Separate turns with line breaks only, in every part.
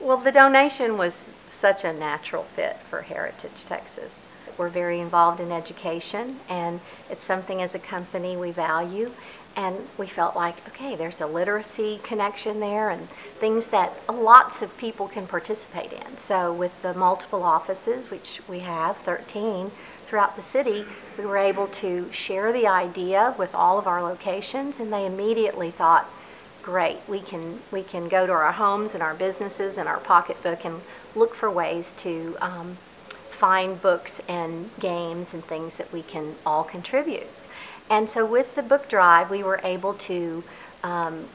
Well, the donation was such a natural fit for Heritage Texas. We're very involved in education, and it's something as a company we value. And we felt like, okay, there's a literacy connection there and things that lots of people can participate in. So with the multiple offices, which we have 13 throughout the city, we were able to share the idea with all of our locations, and they immediately thought, great, we can go to our homes and our businesses and our pocketbook and look for ways to find books and games and things that we can all contribute. And so with the book drive, we were able to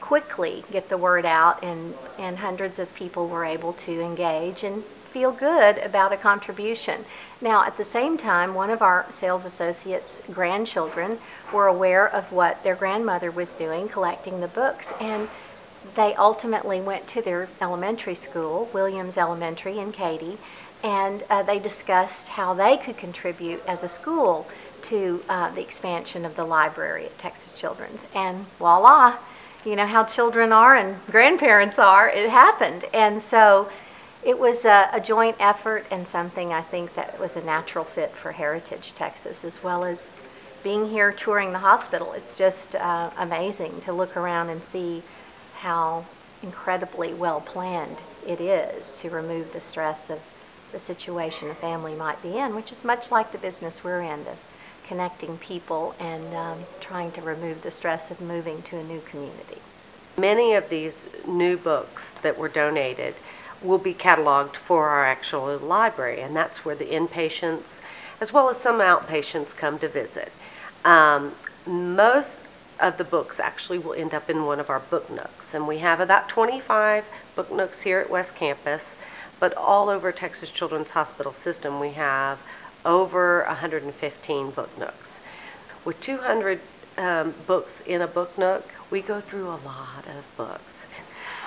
quickly get the word out, and hundreds of people were able to engage and feel good about a contribution. Now, at the same time, one of our sales associates' grandchildren were aware of what their grandmother was doing, collecting the books, and they ultimately went to their elementary school, Williams Elementary in Katy, and they discussed how they could contribute as a school to the expansion of the library at Texas Children's. And voila, you know how children are and grandparents are, it happened. And so it was a joint effort and something I think that was a natural fit for Heritage Texas, as well as being here touring the hospital. It's just amazing to look around and see how incredibly well planned it is to remove the stress of the situation a family might be in, which is much like the business we're in, of connecting people and trying to remove the stress of moving to a new community.
Many of these new books that were donated will be cataloged for our actual library, and that's where the inpatients as well as some outpatients come to visit. Most of the books actually will end up in one of our book nooks, and we have about 25 book nooks here at West Campus, but all over Texas Children's Hospital system we have over 115 book nooks. With 200 books in a book nook, we go through a lot of books.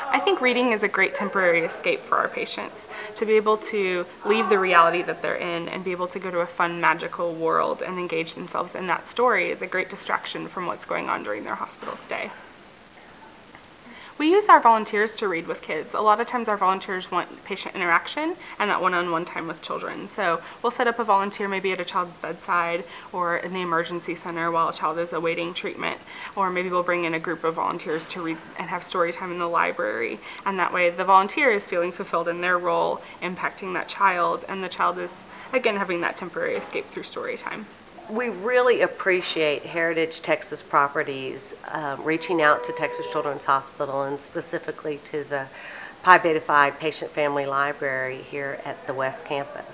I think reading is a great temporary escape for our patients, to be able to leave the reality that they're in and be able to go to a fun, magical world and engage themselves in that story is a great distraction from what's going on during their hospital stay. We use our volunteers to read with kids. A lot of times our volunteers want patient interaction and that one-on-one time with children. So we'll set up a volunteer maybe at a child's bedside or in the emergency center while a child is awaiting treatment. Or maybe we'll bring in a group of volunteers to read and have story time in the library. And that way the volunteer is feeling fulfilled in their role, impacting that child, and the child is, again, having that temporary escape through story time.
We really appreciate Heritage Texas Properties reaching out to Texas Children's Hospital and specifically to the Pi Beta Phi Patient Family Library here at the West Campus.